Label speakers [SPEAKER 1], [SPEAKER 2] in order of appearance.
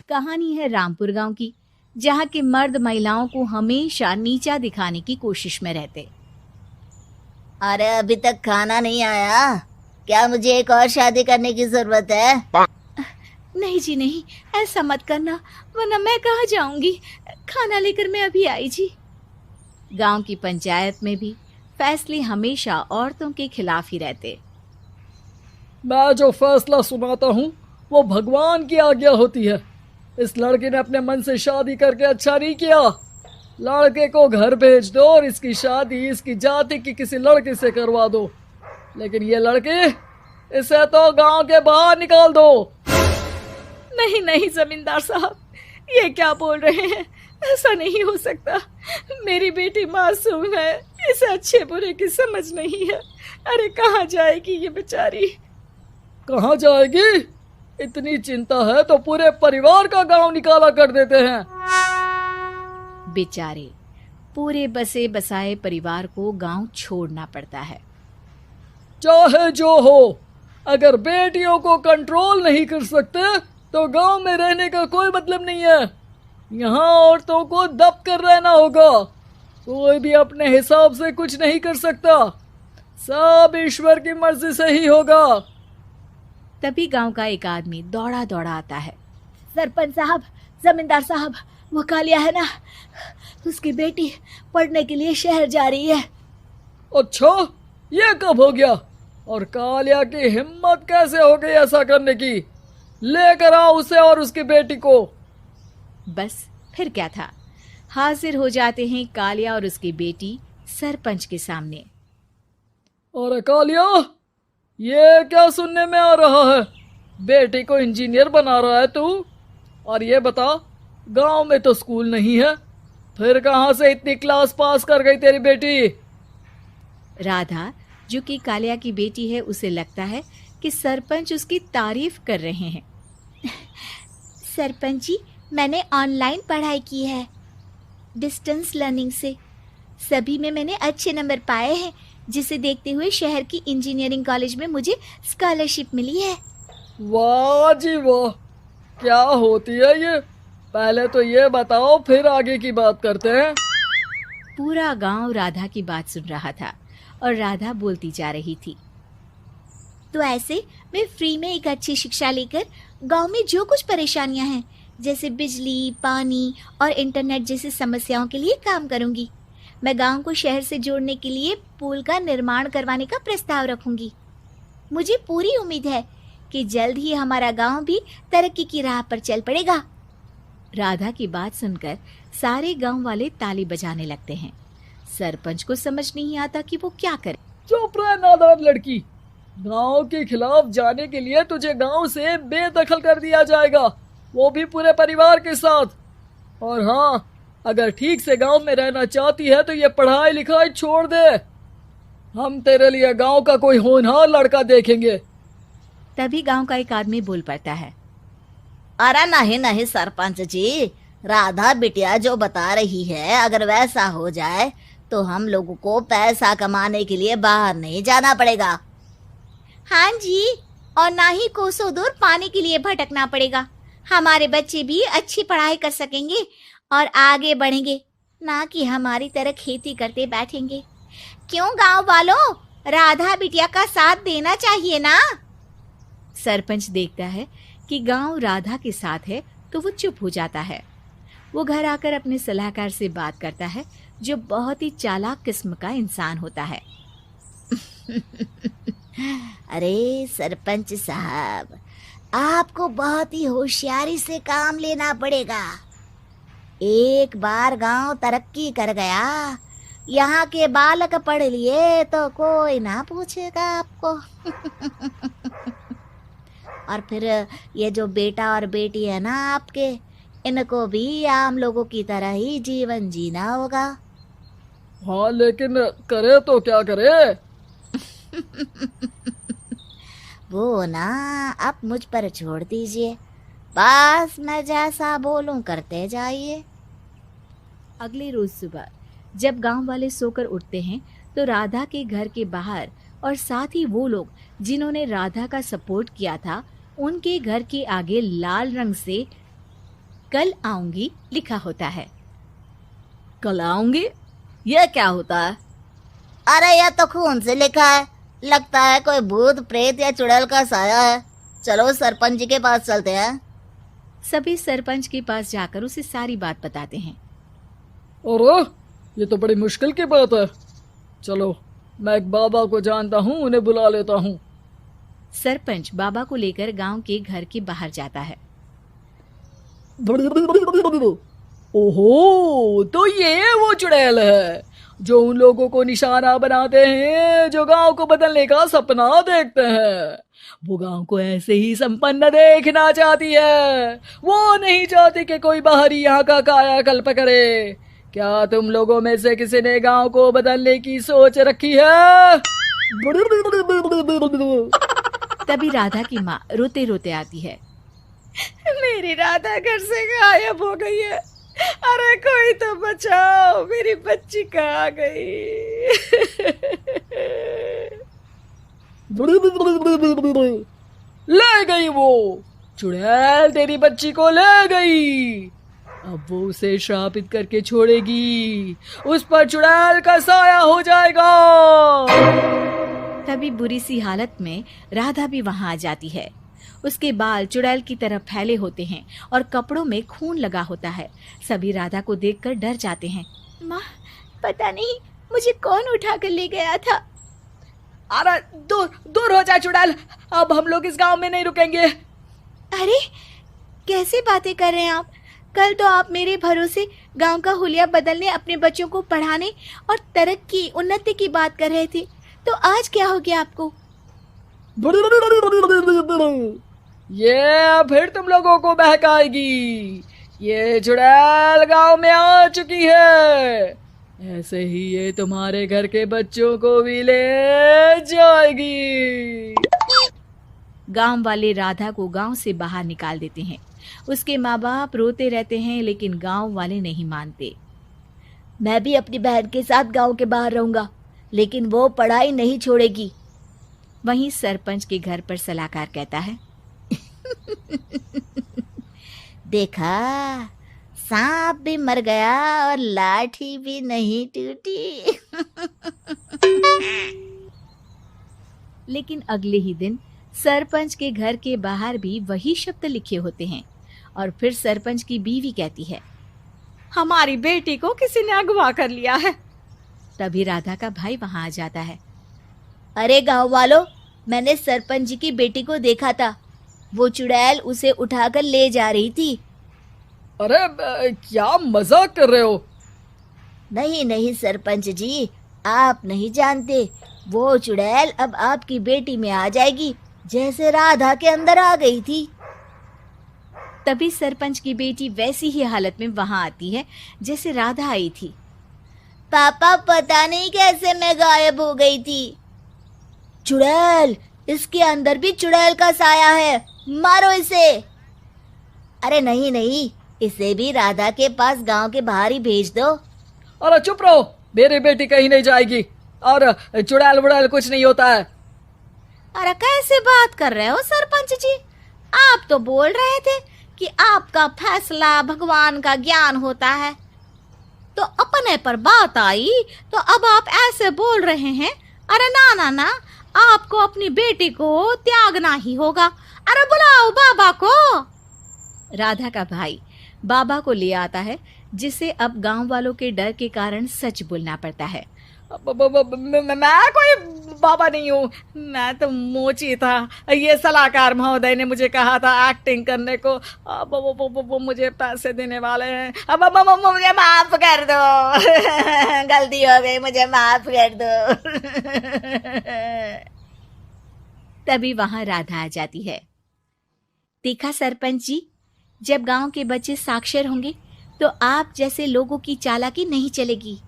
[SPEAKER 1] कहानी है रामपुर गांव की, जहां के मर्द महिलाओं को हमेशा नीचा दिखाने की कोशिश में रहते।
[SPEAKER 2] अरे अभी तक खाना नहीं आया क्या? मुझे एक और शादी करने की जरूरत है।
[SPEAKER 1] नहीं जी नहीं, ऐसा मत करना, वरना मैं कहाँ जाऊंगी। खाना लेकर मैं अभी आई जी। गांव की पंचायत में भी फैसले हमेशा औरतों के खिलाफ ही रहते।
[SPEAKER 3] मैं जो फैसला सुनाता हूँ वो भगवान की आज्ञा होती है। इस लड़के ने अपने मन से शादी करके अच्छा नहीं किया। लड़के को घर भेज दो और इसकी शादी इसकी जाति की किसी लड़के से करवा दो। लेकिन ये लड़की, इसे तो गांव के बाहर निकाल दो।
[SPEAKER 1] नहीं नहीं जमींदार साहब, ये क्या बोल रहे हैं? ऐसा नहीं हो सकता। मेरी बेटी मासूम है, इसे अच्छे बुरे की समझ नहीं है। अरे कहाँ जाएगी ये बेचारी?
[SPEAKER 3] कहाँ जाएगी? इतनी चिंता है तो पूरे परिवार का गांव निकाला कर देते हैं।
[SPEAKER 1] बेचारे पूरे बसे बसाए परिवार को गांव छोड़ना पड़ता है।
[SPEAKER 3] चाहे जो हो, अगर बेटियों को कंट्रोल नहीं कर सकते तो गांव में रहने का कोई मतलब नहीं है। यहाँ औरतों को दब कर रहना होगा। कोई भी अपने हिसाब से कुछ नहीं कर सकता, सब ईश्वर की मर्जी से ही होगा।
[SPEAKER 1] तभी गांव का एक आदमी दौड़ा दौड़ा आता है। सरपंच साहब, जमींदार साहब, वो कालिया है ना, उसकी बेटी पढ़ने के लिए शहर जा रही है।
[SPEAKER 3] अच्छा, ये कब हो गया? और कालिया की हिम्मत कैसे हो गई ऐसा करने की? लेकर आओ उसे और उसकी बेटी को।
[SPEAKER 1] बस फिर क्या था, हाजिर हो जाते हैं कालिया और उसकी बेटी सरपंच के सामने।
[SPEAKER 3] अरे कालिया, ये क्या सुनने में आ रहा है? बेटी को इंजीनियर बना रहा है तू? और ये बता, गांव में तो स्कूल नहीं है, फिर कहां से इतनी क्लास पास कर गई तेरी बेटी?
[SPEAKER 1] राधा, जो कि कालिया की बेटी है, उसे लगता है कि सरपंच उसकी तारीफ कर रहे हैं। सरपंच जी, मैंने ऑनलाइन पढ़ाई की है, डिस्टेंस लर्निंग से। सभी में मैंने अच्छे नंबर पाए हैं, जिसे देखते हुए शहर की इंजीनियरिंग कॉलेज में मुझे स्कॉलरशिप मिली है।
[SPEAKER 3] वाह जी वाह, क्या होती है ये? पहले तो ये बताओ, फिर आगे की बात करते हैं।
[SPEAKER 1] पूरा गांव राधा की बात सुन रहा था और राधा बोलती जा रही थी। तो ऐसे मैं फ्री में एक अच्छी शिक्षा लेकर गांव में जो कुछ परेशानियां हैं, जैसे बिजली, पानी और इंटरनेट जैसी समस्याओं के लिए काम करूंगी। मैं गांव को शहर से जोड़ने के लिए पुल का निर्माण करवाने का प्रस्ताव रखूंगी। मुझे पूरी उम्मीद है कि जल्द ही हमारा गांव भी तरक्की की राह पर चल पड़ेगा। राधा की बात सुनकर सारे गांव वाले ताली बजाने लगते हैं। सरपंच को समझ नहीं आता कि वो क्या करे।
[SPEAKER 3] चुप रह नादान लड़की, गांव के खिलाफ जाने के लिए तुझे गांव से बेदखल कर दिया जाएगा, वो भी पूरे परिवार के साथ। और हाँ, अगर ठीक से गांव में रहना चाहती है तो ये पढ़ाई लिखाई छोड़ दे। हम तेरे लिए गांव का कोई होनहार लड़का देखेंगे।
[SPEAKER 1] तभी गांव का एक आदमी बोल पड़ता है।
[SPEAKER 2] अरे नहीं नहीं सरपंच जी, राधा बिटिया जो बता रही है, अगर वैसा हो जाए तो हम लोगों को पैसा कमाने के लिए बाहर नहीं जाना पड़ेगा।
[SPEAKER 1] हाँ जी, और ना ही कोसों दूर पानी के लिए भटकना पड़ेगा। हमारे बच्चे भी अच्छी पढ़ाई कर सकेंगे और आगे बढ़ेंगे, ना कि हमारी तरह खेती करते बैठेंगे। क्यों गांव वालों, राधा बिटिया का साथ देना चाहिए ना। सरपंच देखता है कि गांव राधा के साथ है तो वो चुप हो जाता है। वो घर आकर अपने सलाहकार से बात करता है, जो बहुत ही चालाक किस्म का इंसान होता है।
[SPEAKER 2] अरे सरपंच साहब, आपको बहुत ही होशियारी से काम लेना पड़ेगा। एक बार गांव तरक्की कर गया, यहाँ के बालक पढ़ लिए तो कोई ना पूछेगा आपको। और फिर ये जो बेटा और बेटी है ना आपके, इनको भी आम लोगों की तरह ही जीवन जीना होगा।
[SPEAKER 3] हाँ, लेकिन करे तो क्या करे?
[SPEAKER 2] वो ना आप मुझ पर छोड़ दीजिए, बस मैं जैसा बोलूं करते जाइए।
[SPEAKER 1] अगले रोज सुबह जब गांव वाले सोकर उठते हैं तो राधा के घर के बाहर और साथ ही वो लोग जिन्होंने राधा का सपोर्ट किया था, उनके घर के आगे लाल रंग से कल आऊंगी लिखा होता है।
[SPEAKER 4] कल आऊंगी, यह क्या होता है?
[SPEAKER 2] अरे यह तो खून से लिखा है, लगता है कोई भूत प्रेत या चुड़ैल का साया है। चलो सरपंच जी के पास चलते हैं।
[SPEAKER 1] सभी सरपंच के पास जाकर उसे सारी बात बताते हैं।
[SPEAKER 3] अरे ये तो बड़ी मुश्किल की बात है। चलो मैं एक बाबा को जानता हूँ, उन्हें बुला लेता हूँ।
[SPEAKER 1] सरपंच बाबा को लेकर गांव के घर के बाहर जाता है।
[SPEAKER 3] ओहो, तो ये वो चुड़ैल है जो उन लोगों को निशाना बनाते हैं जो गांव को बदलने का सपना देखते हैं। वो गांव को ऐसे ही संपन्न देखना चाहती है। वो नहीं चाहती कि कोई बाहरी यहाँ का कायाकल्प करे। क्या तुम लोगों में से किसी ने गांव को बदलने की सोच रखी है?
[SPEAKER 1] तभी राधा की माँ रोते रोते आती है।
[SPEAKER 4] मेरी राधा घर से गायब हो गई है। अरे कोई तो बचाओ, मेरी बच्ची कहाँ गई?
[SPEAKER 3] ले गई वो चुड़ैल, तेरी बच्ची को ले गई। अब वो उसे श्रापित करके छोड़ेगी, उस पर चुड़ैल का साया हो जाएगा।
[SPEAKER 1] तभी बुरी सी हालत में राधा भी वहां आ जाती है। उसके बाल चुड़ैल की तरह फैले होते हैं और कपड़ों में खून लगा होता है। सभी राधा को देखकर डर जाते हैं।
[SPEAKER 4] माँ, पता नहीं मुझे कौन उठा कर ले गया था।
[SPEAKER 3] अरे दूर दूर हो जा चुड़ैल, अब हम लोग इस गांव में नहीं रुकेंगे।
[SPEAKER 4] अरे कैसे बातें कर रहे हैं आप? कल तो आप मेरे भरोसे गांव का हुलिया बदलने, अपने बच्चों को पढ़ाने और तरक्की उन्नति की बात कर रहे थे, तो आज क्या हो गया आपको?
[SPEAKER 3] ये फिर तुम लोगों को बहकाएगी। ये चुड़ैल गांव में आ चुकी है, ऐसे ही ये तुम्हारे घर के बच्चों को भी ले जाएगी।
[SPEAKER 1] गांव वाले राधा को गांव से बाहर निकाल देते हैं। उसके माँ बाप रोते रहते हैं, लेकिन गांव वाले नहीं मानते।
[SPEAKER 2] मैं भी अपनी बहन के साथ गांव के बाहर रहूंगा, लेकिन वो पढ़ाई नहीं छोड़ेगी।
[SPEAKER 1] वहीं सरपंच के घर पर सलाहकार कहता है।
[SPEAKER 2] देखा, सांप भी मर गया और लाठी भी नहीं टूटी।
[SPEAKER 1] लेकिन अगले ही दिन सरपंच के घर के बाहर भी वही शब्द लिखे होते हैं। और फिर सरपंच की बीवी कहती है,
[SPEAKER 4] हमारी बेटी को किसी ने अगवा कर लिया है।
[SPEAKER 1] तभी राधा का भाई वहां आ जाता है।
[SPEAKER 2] अरे गांव वालों, मैंने सरपंच जी की बेटी को देखा था। वो चुड़ैल उसे उठाकर ले जा रही थी।
[SPEAKER 3] अरे क्या मजाक कर रहे हो?
[SPEAKER 2] नहीं नहीं सरपंच जी, आप नहीं जानते। वो चुड़ैल अब आपकी बेटी में आ जाएगी, जैसे राधा के अंदर आ गई थी।
[SPEAKER 1] तभी सरपंच की बेटी वैसी ही हालत में वहां आती है जैसे राधा आई थी।
[SPEAKER 2] पापा, पता नहीं कैसे मैं गायब हो गई थी। चुड़ैल, इसके अंदर भी चुड़ैल का साया है, मारो इसे। अरे नहीं नहीं, इसे भी राधा के पास गांव के बाहर ही भेज दो।
[SPEAKER 3] अरे चुप रहो, मेरी बेटी कहीं नहीं जाएगी और चुड़ैल बुड़ैल कुछ नहीं होता है।
[SPEAKER 4] अरे कैसे बात कर रहे हो सरपंच जी? आप तो बोल रहे थे कि आपका फैसला भगवान का ज्ञान होता है, तो अपने पर बात आई तो अब आप ऐसे बोल रहे हैं। अरे ना ना ना, आपको अपनी बेटी को त्यागना ही होगा। अरे बुलाओ बाबा को।
[SPEAKER 1] राधा का भाई बाबा को ले आता है, जिसे अब गांव वालों के डर के कारण सच बोलना पड़ता है।
[SPEAKER 3] मैं कोई बाबा नहीं हूँ, मैं तो मोची था। ये सलाहकार महोदय ने मुझे कहा था एक्टिंग करने को। अब वो मुझे पैसे देने वाले हैं। अब मुझे माफ कर दो।
[SPEAKER 2] गलती हो गई, मुझे माफ कर दो।
[SPEAKER 1] तभी वहां राधा आ जाती है। देखा सरपंच जी, जब गांव के बच्चे साक्षर होंगे तो आप जैसे लोगों की चालाकी नहीं चलेगी।